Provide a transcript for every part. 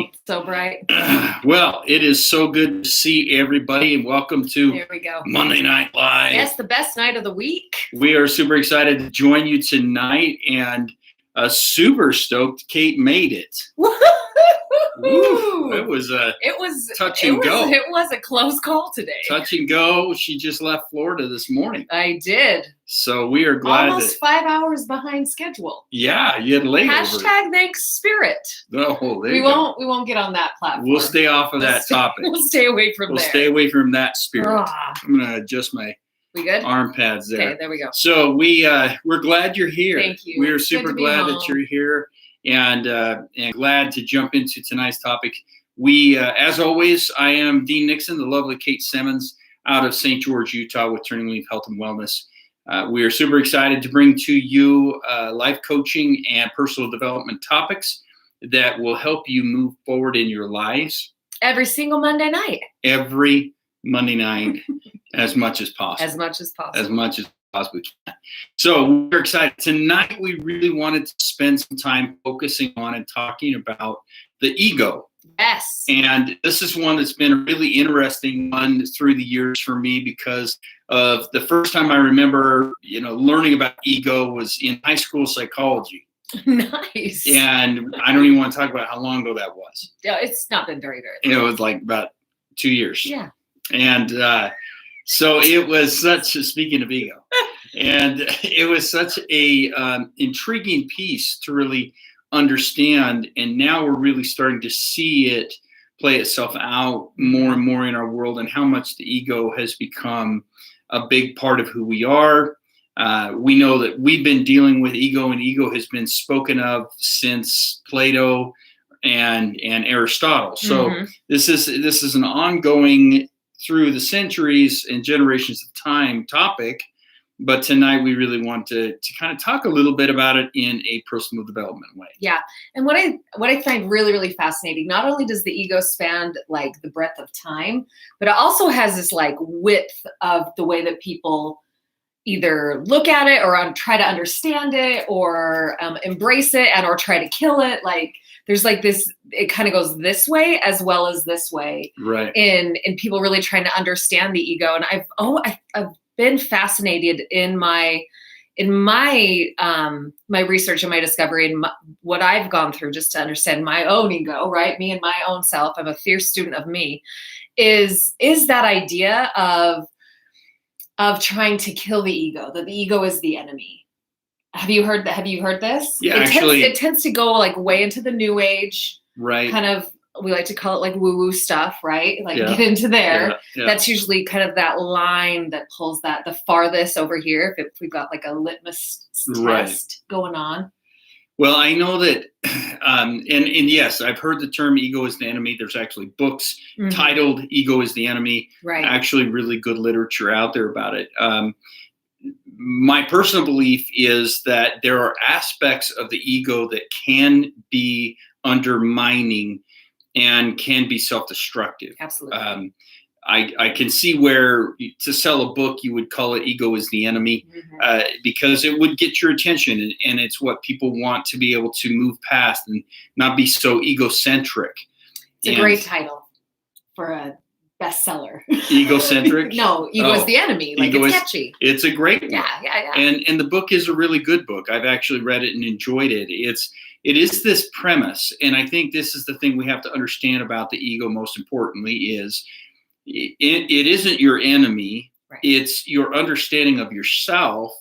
everybody. So bright. Well, it is so good to see everybody, and welcome to There we go. Monday Night Live. Yes, the best night of the week. We are super excited to join you tonight, and super stoked Kate made it. Woo! It was touch and go. It was a close call today. Touch and go. She just left Florida this morning. I did. So we are glad. Almost 5 hours behind schedule. Yeah, you had late. Hashtag thanks Spirit. Oh, we won't get on that platform. We'll stay off of that topic. We'll stay away from there. We'll stay away from that spirit. I'm gonna adjust my arm pads there. Okay, there we go. So we're glad you're here. Thank you. We are super glad that you're here, and glad to jump into tonight's topic. We, as always, I am Dean Nixon, the lovely Kate Simmons out of St. George, Utah, with TurningLeaf Health and Wellness. We are super excited to bring to you life coaching and personal development topics that will help you move forward in your lives. Every single Monday night. Every Monday night, as much as possible. As much as possible. As much as possibly can. So we're excited. Tonight, we really wanted to spend some time focusing on and talking about the ego. Yes. And this is one that's been a really interesting one through the years for me, because of the first time I remember, learning about ego was in high school psychology. Nice. And I don't even want to talk about how long ago that was. Yeah, it's not been very long. It was like about 2 years. Yeah. And so it was speaking of ego, and it was such a intriguing piece to really understand. And now we're really starting to see it play itself out more and more in our world, and how much the ego has become a big part of who we are. We know that we've been dealing with ego, and ego has been spoken of since Plato and Aristotle. So this is an ongoing, through the centuries and generations of time, topic. But tonight we really want to kind of talk a little bit about it in a personal development way. Yeah. And what I find really, really fascinating, not only does the ego span like the breadth of time, but it also has this like width of the way that people either look at it or try to understand it, or embrace it and or try to kill it. Like there's like this, it kind of goes this way as well as this way. Right. In people really trying to understand the ego. And I've been fascinated in my research and my discovery and what I've gone through just to understand my own ego, right? Me and my own self. I'm a fierce student of me. Is that idea of trying to kill the ego, that the ego is the enemy. Have you heard that? Have you heard this? Yeah, it tends to go like way into the new age, right? Kind of, we like to call it like woo-woo stuff, right? Like get into there. Yeah. That's usually kind of that line that pulls that the farthest over here. If we've got like a litmus test going on. Well, I know that, and yes, I've heard the term ego is the enemy. There's actually books titled Ego is the Enemy. Right. Actually really good literature out there about it. My personal belief is that there are aspects of the ego that can be undermining and can be self-destructive. Absolutely. I can see where to sell a book, you would call it Ego is the Enemy, because it would get your attention, and it's what people want to be able to move past and not be so egocentric. It's a great title for a bestseller. Egocentric? No, Ego is the Enemy. Like it's catchy. It's a great one. Yeah. And the book is a really good book. I've actually read it and enjoyed it. It is this premise, and I think this is the thing we have to understand about the ego most importantly is it isn't your enemy. Right. It's your understanding of yourself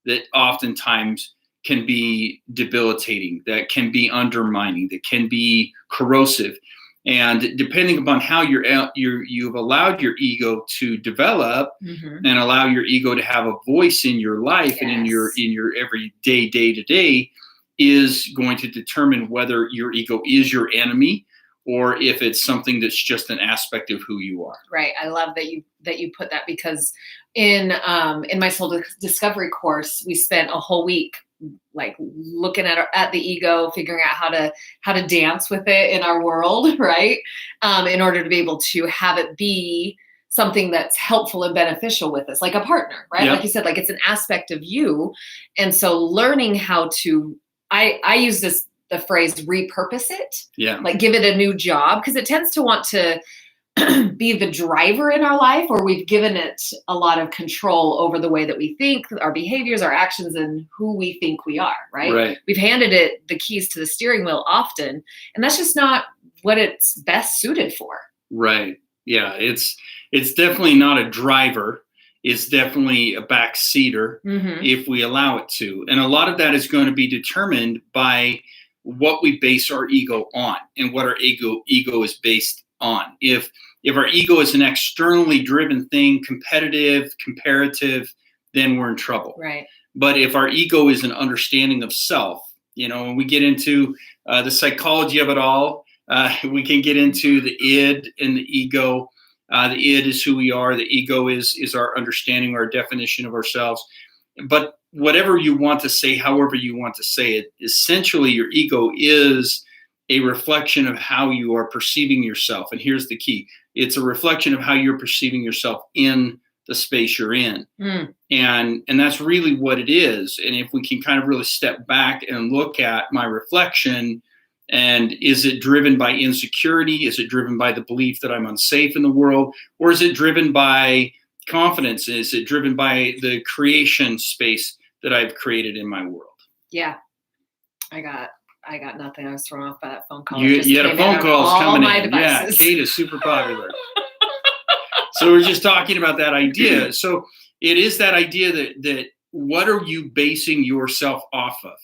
that oftentimes can be debilitating, that can be undermining, that can be corrosive. And depending upon how you've allowed your ego to develop and allow your ego to have a voice in your life and in your everyday, day-to-day, is going to determine whether your ego is your enemy or if it's something that's just an aspect of who you are. Right. I love that you put that, because in my soul discovery course, we spent a whole week like looking at the ego, figuring out how to dance with it in our world, right? In order to be able to have it be something that's helpful and beneficial with us, like a partner, right? Yep. Like you said, like it's an aspect of you. And so learning how to, I use this the phrase repurpose it. Yeah. Like give it a new job, because it tends to want to be the driver in our life, or we've given it a lot of control over the way that we think, our behaviors, our actions, and who we think we are, right? Right. We've handed it the keys to the steering wheel often, and that's just not what it's best suited for. Right. Yeah. It's definitely not a driver. It's definitely a backseater if we allow it to. And a lot of that is going to be determined by what we base our ego on and what our ego is based on. If our ego is an externally driven thing, competitive, comparative, then we're in trouble. Right. But if our ego is an understanding of self, when we get into the psychology of it all, we can get into the id and the ego. The id is who we are. The ego is our understanding, our definition of ourselves. But whatever you want to say, however you want to say it, essentially your ego is a reflection of how you are perceiving yourself. And here's the key. It's a reflection of how you're perceiving yourself in the space you're in. And that's really what it is. And if we can kind of really step back and look at my reflection, and is it driven by insecurity? Is it driven by the belief that I'm unsafe in the world? Or is it driven by confidence? Is it driven by the creation space that I've created in my world? Yeah. I got nothing. I was thrown off by that phone call. You had a phone call coming in. Yeah, Kate is super popular. So we're just talking about that idea. So it is that idea that what are you basing yourself off of?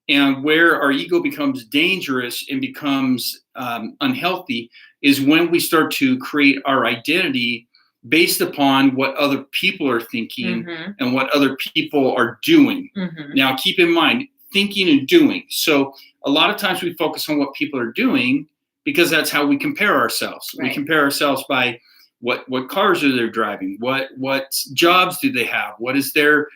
And where our ego becomes dangerous and becomes unhealthy is when we start to create our identity based upon what other people are thinking and what other people are doing. Now, keep in mind, thinking and doing. So a lot of times we focus on what people are doing because that's how we compare ourselves. Right. We compare ourselves by what cars are they driving, what jobs do they have, what is their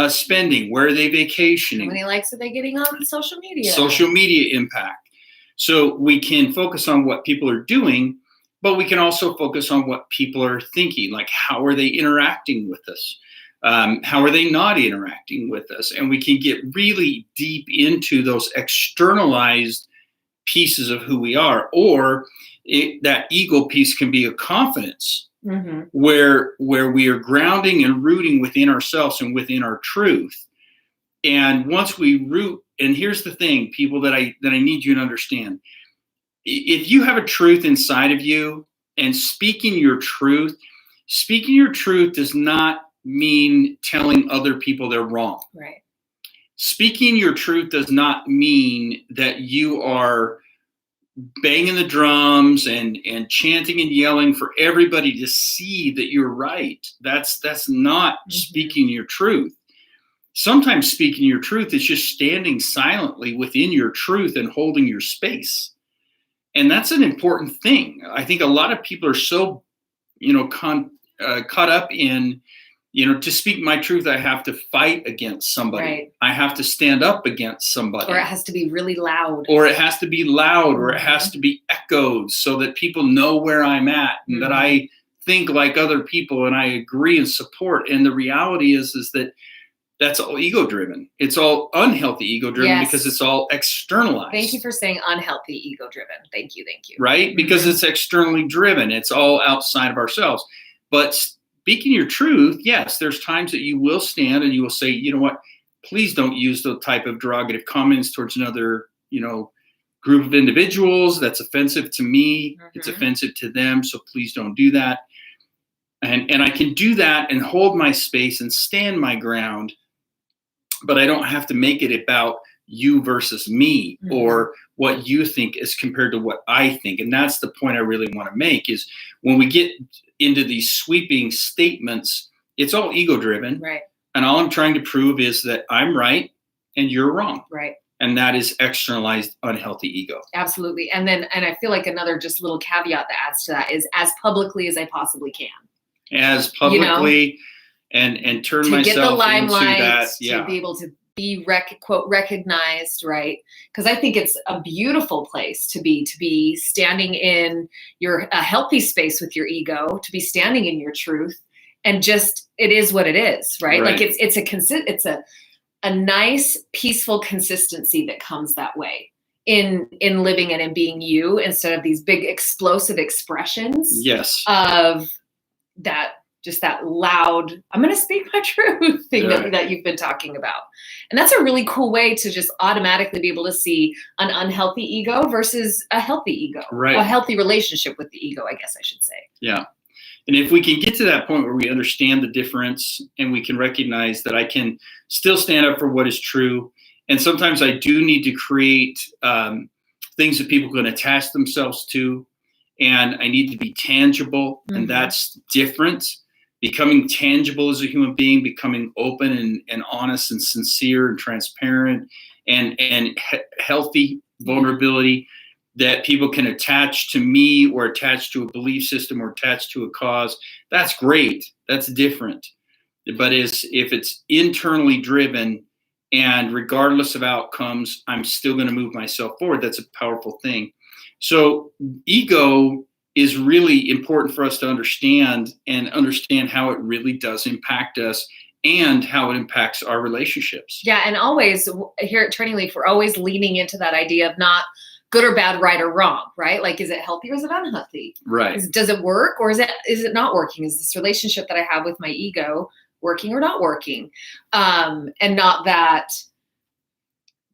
spending, where are they vacationing, how many likes are they getting on social media, social media impact. So we can focus on what people are doing, but we can also focus on what people are thinking, like how are they interacting with us? How are they not interacting with us? And we can get really deep into those externalized pieces of who we are, or that ego piece can be a confidence where we are grounding and rooting within ourselves and within our truth. And once we root, and here's the thing, people that I need you to understand, if you have a truth inside of you and speaking your truth does not mean telling other people they're wrong. Right. Speaking your truth does not mean that you are banging the drums and chanting and yelling for everybody to see that you're right. That's not speaking your truth. Sometimes speaking your truth is just standing silently within your truth and holding your space. And that's an important thing. I think a lot of people are so, caught up in, to speak my truth, I have to fight against somebody. Right. I have to stand up against somebody. Or it has to be really loud. Or it has to be loud, or it has to be echoed so that people know where I'm at and that I think like other people and I agree and support. And the reality is that that's all ego-driven. It's all unhealthy ego-driven because it's all externalized. Thank you for saying unhealthy ego-driven. Thank you. Right? Because it's externally driven. It's all outside of ourselves. But speaking your truth, yes, there's times that you will stand and you will say, you know what, please don't use the type of derogative comments towards another, group of individuals. That's offensive to me. It's offensive to them. So please don't do that. And I can do that and hold my space and stand my ground, but I don't have to make it about you versus me or what you think as compared to what I think. And that's the point I really want to make is when we get into these sweeping statements, it's all ego driven. Right. And all I'm trying to prove is that I'm right and you're wrong. Right. And that is externalized unhealthy ego. Absolutely. And I feel like another just little caveat that adds to that is as publicly as I possibly can. As publicly and turn to myself get the limelight, into that. Yeah. To be able to be quote recognized, right? Because I think it's a beautiful place to be standing in a healthy space with your ego, to be standing in your truth, and just it is what it is, right? Like it's a nice peaceful consistency that comes that way. in living and in being you, instead of these big explosive expressions Yes. of that, just that loud, I'm going to speak my truth thing Right. that you've been talking about. And that's a really cool way to just automatically be able to see an unhealthy ego versus a healthy ego, Right. a healthy relationship with the ego, I guess I should say. Yeah. And if we can get to that point where we understand the difference and we can recognize that I can still stand up for what is true. And sometimes I do need to create things that people can attach themselves to. And I need to be tangible. Mm-hmm. And that's different. Becoming tangible as a human being, becoming open and honest and sincere and transparent and healthy vulnerability that people can attach to me or attach to a belief system or attach to a cause. That's great. That's different. But if it's internally driven and regardless of outcomes, I'm still going to move myself forward, that's a powerful thing. So ego is really important for us to understand and understand how it really does impact us and how it impacts our relationships. Yeah. And always here at TurningLeaf, we're always leaning into that idea of not good or bad, right or wrong, right? Like, is it healthy or is it unhealthy? Right. Does it work or is it not working? Is this relationship that I have with my ego working or not working? And not that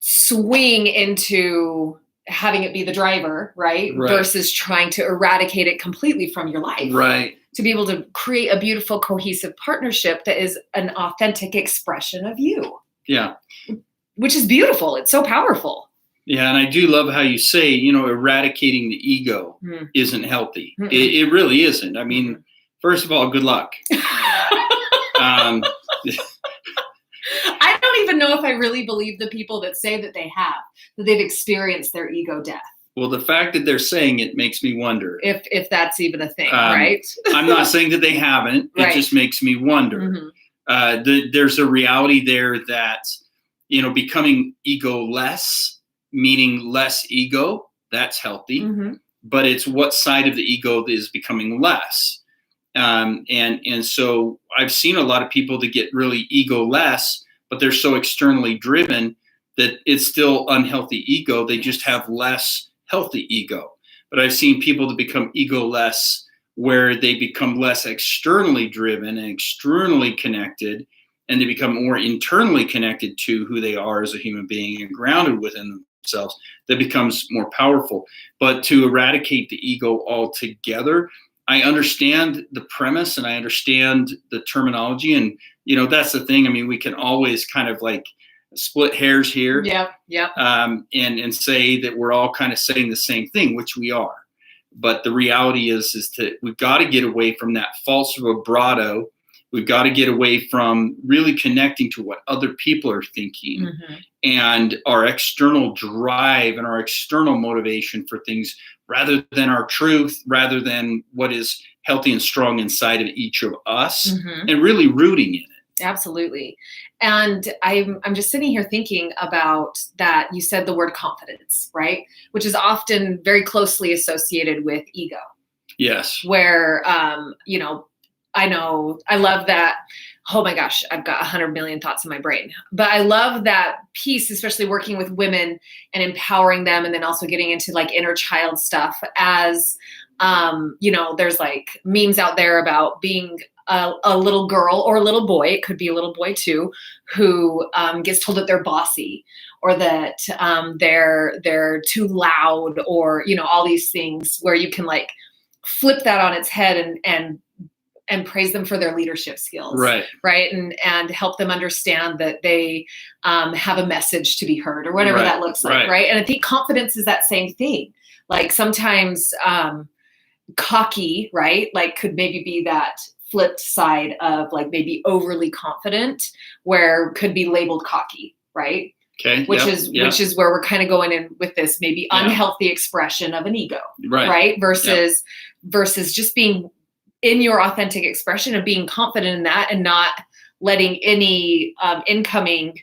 swing into having it be the driver, right? Versus trying to eradicate it completely from your life. Right. To be able to create a beautiful, cohesive partnership that is an authentic expression of you. Yeah. Which is beautiful. It's so powerful. Yeah, and I do love how you say, eradicating the ego isn't healthy. It really isn't. I mean, first of all, good luck. I don't even know if I really believe the people that say that they've experienced their ego death. Well, the fact that they're saying it makes me wonder. If that's even a thing, right? I'm not saying that they haven't. It just makes me wonder. There's a reality there that, becoming ego-less, meaning less ego, that's healthy. But it's what side of the ego is becoming less. And so I've seen a lot of people that get really ego-less, but they're so externally driven that it's still unhealthy ego. They just have less healthy ego. But I've seen people that become ego-less where they become less externally driven and externally connected, and they become more internally connected to who they are as a human being and grounded within themselves. That becomes more powerful. But to eradicate the ego altogether, I understand the premise and I understand the terminology. And, that's the thing. I mean, we can always kind of like split hairs here. And say that we're all kind of saying the same thing, which we are. But the reality is that we've got to get away from that false vibrato. We've got to get away from really connecting to what other people are thinking and our external drive and our external motivation for things rather than our truth, rather than what is healthy and strong inside of each of us and really rooting in it. Absolutely. And I'm just sitting here thinking about that. You said the word confidence, right? Which is often very closely associated with ego. Yes. Where, I love that. Oh my gosh, I've got 100 million thoughts in my brain, but I love that piece, especially working with women and empowering them. And then also getting into like inner child stuff as, there's like memes out there about being a little girl or a little boy, it could be a little boy too, who gets told that they're bossy or that they're too loud or, all these things where you can like flip that on its head and praise them for their leadership skills. Right. And help them understand that they have a message to be heard or whatever that looks like. Right. And I think confidence is that same thing. Like sometimes cocky, right? Like could maybe be that flipped side of like maybe overly confident where could be labeled cocky, right? Okay. Which is where we're kind of going in with this maybe unhealthy expression of an ego, right? Versus just being in your authentic expression of being confident in that and not letting any incoming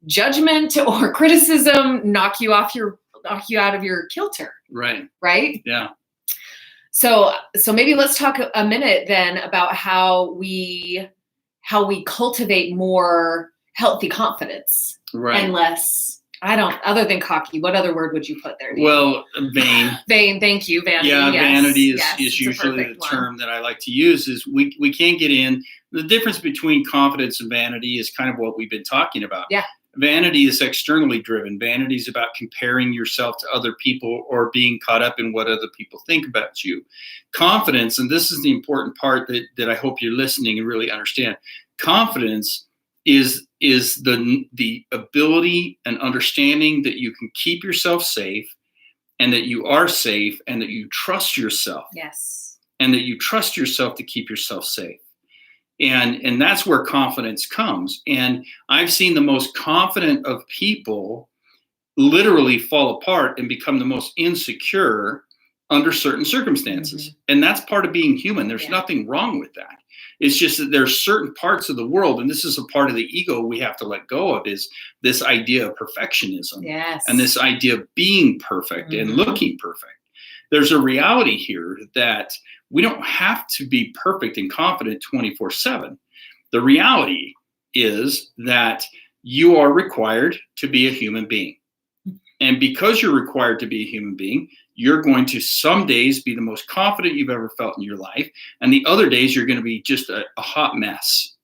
judgment or criticism knock you out of your kilter. Right. Yeah. So maybe let's talk a minute then about how we cultivate more healthy confidence and less I don't, other than cocky, what other word would you put there? Well, vain. Vain, thank you. Vanity. Yeah, yes, vanity is, yes, is usually the one. term that I like to use. Is we can't get in. The difference between confidence and vanity is kind of what we've been talking about. Yeah. Vanity is externally driven. Vanity is about comparing yourself to other people or being caught up in what other people think about you. Confidence, and this is the important part that I hope you're listening and really understand. Confidence is the ability and understanding that you can keep yourself safe, and that you are safe, and that you trust yourself. Yes. And that you trust yourself to keep yourself safe. And that's where confidence comes. And I've seen the most confident of people literally fall apart and become the most insecure under certain circumstances. Mm-hmm. And that's part of being human. There's nothing wrong with that. It's just that there's certain parts of the world, and this is a part of the ego we have to let go of, is this idea of perfectionism. Yes. And this idea of being perfect and looking perfect. There's a reality here that we don't have to be perfect and confident 24/7. The reality is that you are required to be a human being. And because you're required to be a human being, you're going to some days be the most confident you've ever felt in your life. And the other days you're going to be just a hot mess.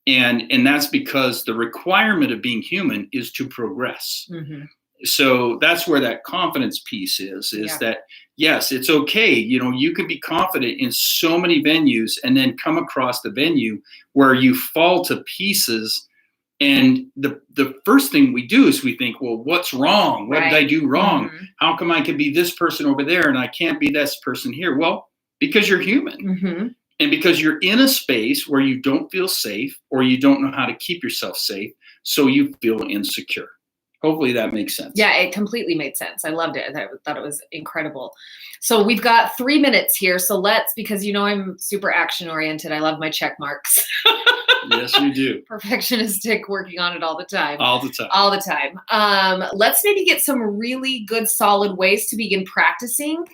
And that's because the requirement of being human is to progress. Mm-hmm. So that's where that confidence piece is that, yes, it's okay. You can be confident in so many venues and then come across the venue where you fall to pieces. And the first thing we do is we think, well, what's wrong? What did I do wrong? Mm-hmm. How come I can be this person over there and I can't be this person here? Well, because you're human. Mm-hmm. And because you're in a space where you don't feel safe or you don't know how to keep yourself safe, so you feel insecure. Hopefully that makes sense. Yeah, it completely made sense. I loved it. I thought it was incredible. So we've got 3 minutes here. So because I'm super action oriented. I love my check marks. Yes, you do. Perfectionistic, working on it all the time. All the time. All the time. Let's maybe get some really good, solid ways to begin practicing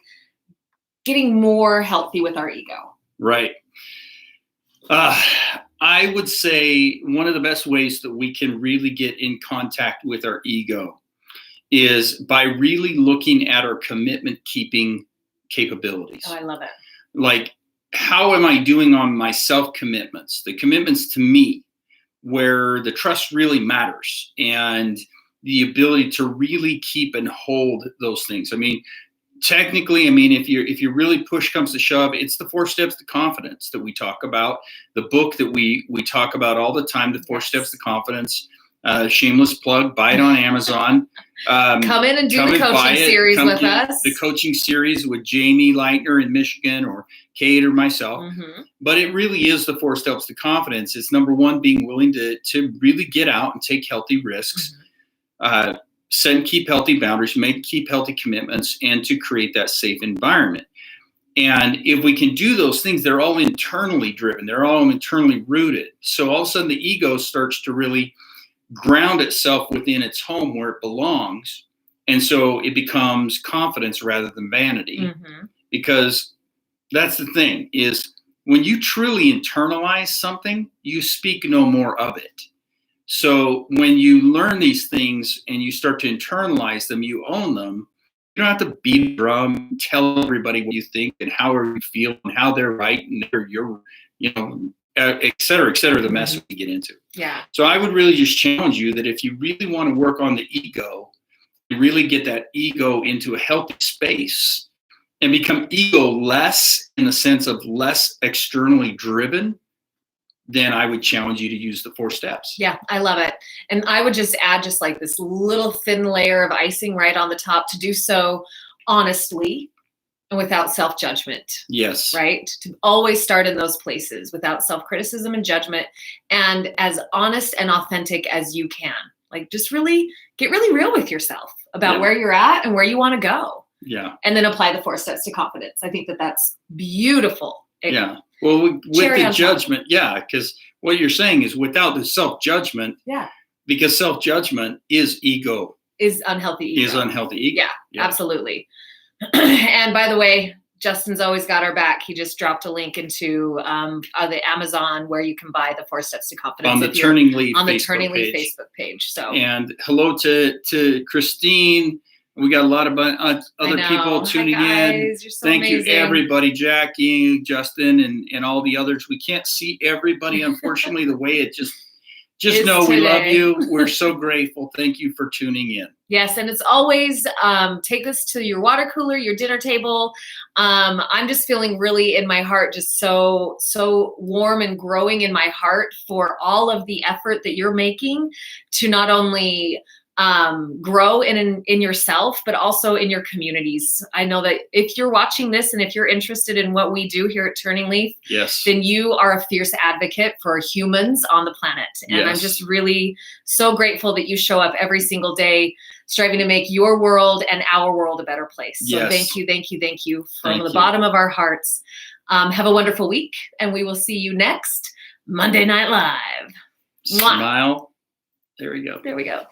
getting more healthy with our ego. Right. I would say one of the best ways that we can really get in contact with our ego is by really looking at our commitment keeping capabilities. Oh, I love it. Like, how am I doing on my self commitments, the commitments to me, where the trust really matters, and the ability to really keep and hold those things. I mean, technically, if you really push comes to shove, it's the 4 steps to confidence that we talk about. The book that we talk about all the time, the 4 steps to confidence. Shameless plug, buy it on Amazon. Come in and do the coaching series with us. The coaching series with Jamie Leitner in Michigan, or Kate or myself. Mm-hmm. But it really is the 4 steps to confidence. It's number 1, being willing to really get out and take healthy risks. Mm-hmm. Keep healthy boundaries, keep healthy commitments, and to create that safe environment. And if we can do those things, they're all internally driven. They're all internally rooted. So all of a sudden the ego starts to really ground itself within its home where it belongs. And so it becomes confidence rather than vanity. Mm-hmm. Because that's the thing, is when you truly internalize something, you speak no more of it. So when you learn these things and you start to internalize them, you own them. You don't have to beat the drum, tell everybody what you think and how you feel and how they're right and you're, et cetera, the mess we get into. Yeah. So I would really just challenge you that if you really want to work on the ego, you really get that ego into a healthy space and become ego-less in the sense of less externally driven, then I would challenge you to use the 4 steps. Yeah, I love it. And I would just add just like this little thin layer of icing right on the top, to do so honestly and without self-judgment. Yes. Right? To always start in those places without self-criticism and judgment, and as honest and authentic as you can. Like, just really get really real with yourself about where you're at and where you want to go. Yeah. And then apply the 4 steps to confidence. I think that's beautiful. Yeah. Well, with the judgment, because what you're saying is without the self-judgment, because self-judgment is ego. Is unhealthy ego. Yeah, absolutely. And by the way, Justin's always got our back. He just dropped a link into the Amazon where you can buy the 4 Steps to Confidence on the TurningLeaf Facebook page. So, and hello to Christine. We got a lot of other people tuning in. You're so Thank amazing. you, everybody. Jackie, Justin, and all the others. We can't see everybody, unfortunately, the way it just know we love you. We're so grateful. Thank you for tuning in. Yes, and it's always take this to your water cooler, your dinner table. I'm just feeling really in my heart, just so warm and growing in my heart for all of the effort that you're making to not only grow in yourself, but also in your communities. I know that if you're watching this and if you're interested in what we do here at TurningLeaf, yes, then you are a fierce advocate for humans on the planet. And yes. I'm just really so grateful that you show up every single day, striving to make your world and our world a better place. So yes. Thank you from the bottom of our hearts. Have a wonderful week, and we will see you next Monday Night Live. Smile. There we go. There we go.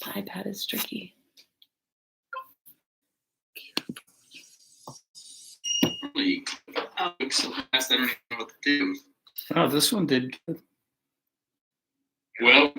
The iPad is tricky. I don't even know what to do. Oh, this one did good. Well,